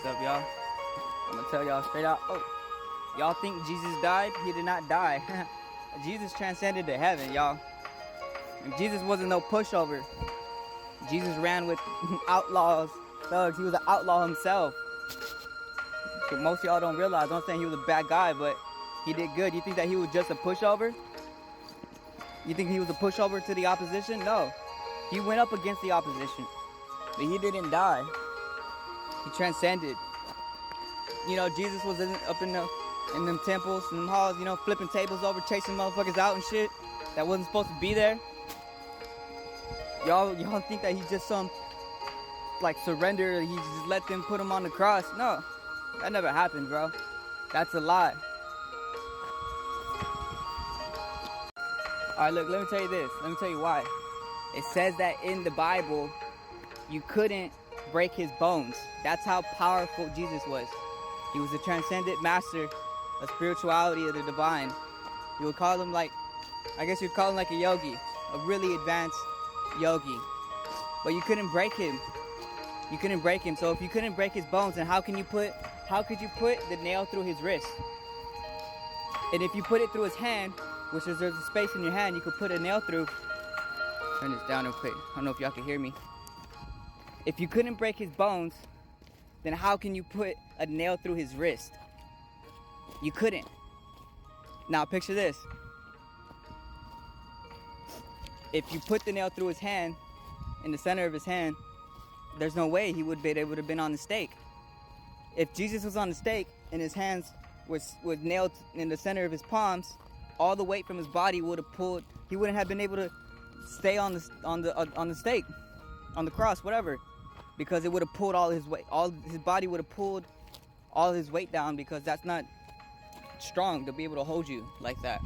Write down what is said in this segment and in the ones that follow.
What's up, y'all? I'm gonna tell y'all straight out. Oh, y'all think Jesus died? He did not die. Jesus transcended to heaven, y'all. And Jesus wasn't no pushover. Jesus ran with outlaws, thugs. He was an outlaw himself. So most of y'all don't realize. I'm saying he was a bad guy, but he did good. You think that he was just a pushover? You think he was a pushover to the opposition? No. He went up against the opposition, but he didn't die. He transcended. You know, Jesus was up in them temples and them halls, you know, flipping tables over, chasing motherfuckers out and shit that wasn't supposed to be there. Y'all think that he just some like surrender? He just let them put him on the cross? No, that never happened, bro. That's a lie. All right, look, let me tell you this. Let me tell you why. It says that in the Bible, you couldn't break his bones. That's how powerful Jesus was. He was a transcendent master of spirituality of the divine. You would call him like, I guess you'd call him like a yogi, a really advanced yogi. But you couldn't break him. You couldn't break him. So if you couldn't break his bones, then how could you put the nail through his wrist? And if you put it through his hand, which is there's a space in your hand, you could put a nail through. Turn this down real quick. I don't know if y'all can hear me. If you couldn't break his bones, then how can you put a nail through his wrist? You couldn't. Now picture this. If you put the nail through his hand, in the center of his hand, there's no way he would have been on the stake. If Jesus was on the stake and his hands was nailed in the center of his palms, all the weight from his body would have pulled. He wouldn't have been able to stay on the stake, on the cross, whatever, because it would have pulled all his weight. All his body would have pulled all his weight down, because that's not strong to be able to hold you like that.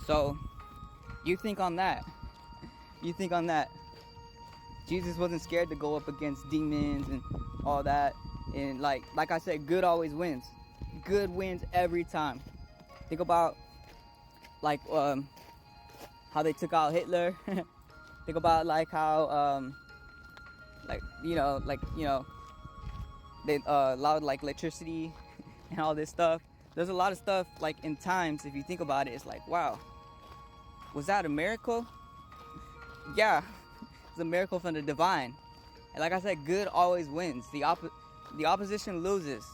So you think on that. You think on that. Jesus wasn't scared to go up against demons and all that. And like I said, good always wins. Good wins every time. Think about like how they took out Hitler. Think about like how they allowed like electricity and all this stuff. There's a lot of stuff like in times, if you think about it, it's like, wow, was that a miracle? Yeah, it's a miracle from the divine. And like I said, good always wins. The opposition loses.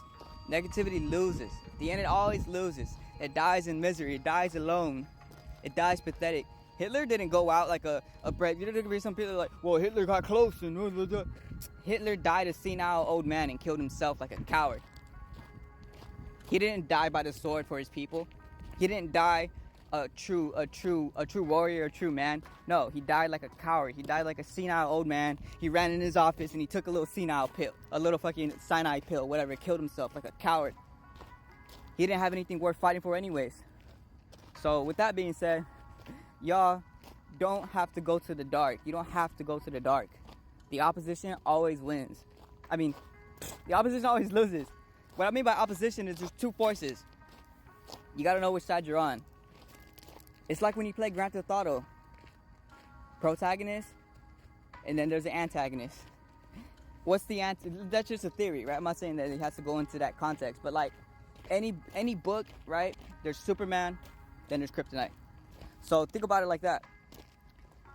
Negativity loses. The end always loses. It dies in misery. It dies alone. It dies pathetic. Hitler didn't go out like a bread. You know, there could be some people like, well, Hitler got close and Hitler died a senile old man and killed himself like a coward. He didn't die by the sword for his people. He didn't die a true warrior, a true man. No, he died like a coward. He died like a senile old man. He ran in his office and he took a little senile pill, a little fucking cyanide pill, whatever, killed himself like a coward. He didn't have anything worth fighting for anyways. So with that being said, y'all don't have to go to the dark. You don't have to go to the dark. The opposition always wins. I mean, the opposition always loses. What I mean by opposition is there's two forces. You gotta know which side you're on. It's like when you play Grand Theft Auto. Protagonist, and then there's an antagonist. What's the that's just a theory, right? I'm not saying that it has to go into that context, but like any book, right? There's Superman, then there's Kryptonite. So think about it like that.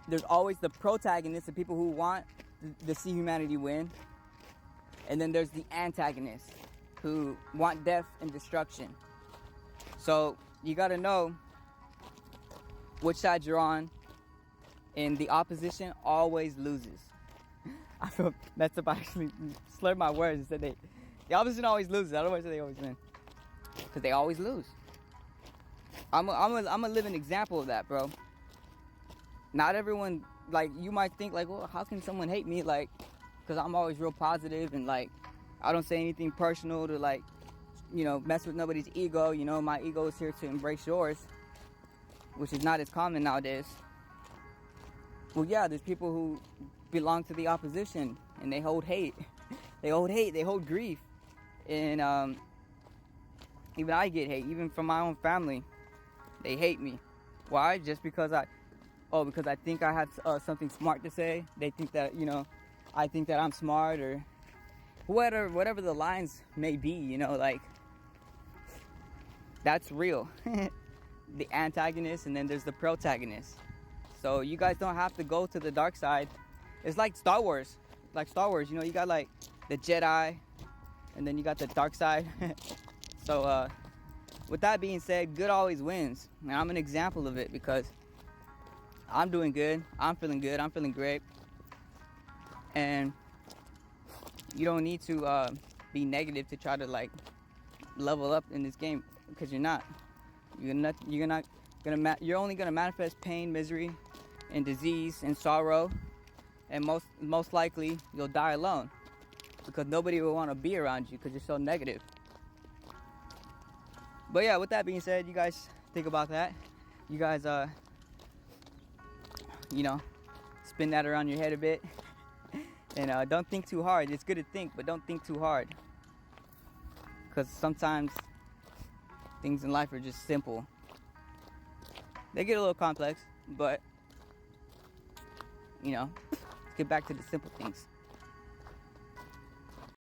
There's always the protagonist, the people who want to see humanity win. And then there's the antagonists who want death and destruction. So you got to know which side you're on. And the opposition always loses. I feel that's about actually slurred my words and said the opposition always loses. I don't want to say they always win. Because they always lose. I'm a living example of that, bro. Not everyone, like, you might think, like, well, how can someone hate me? Like, because I'm always real positive and, like, I don't say anything personal to, like, you know, mess with nobody's ego. You know, my ego is here to embrace yours, which is not as common nowadays. Well, yeah, there's people who belong to the opposition and they hold hate. They hold grief. And even I get hate, even from my own family. They hate me. Why? Just because I think I have something smart to say. They think that, you know, I think that I'm smart, or whatever the lines may be, you know, like that's real. The antagonist, and then there's the protagonist. So you guys don't have to go to the dark side. It's like Star Wars. Like Star Wars, you know, you got like the Jedi, and then you got the dark side. So with that being said, good always wins. And I'm an example of it because I'm doing good. I'm feeling good. I'm feeling great. And you don't need to be negative to try to like level up in this game, because you're not. You're only gonna manifest pain, misery, and disease and sorrow, and most likely you'll die alone because nobody will want to be around you because you're so negative. But yeah, with that being said, you guys think about that. You guys, you know, spin that around your head a bit, and don't think too hard. It's good to think, but don't think too hard, because sometimes things in life are just simple. They get a little complex, but you know, let's get back to the simple things.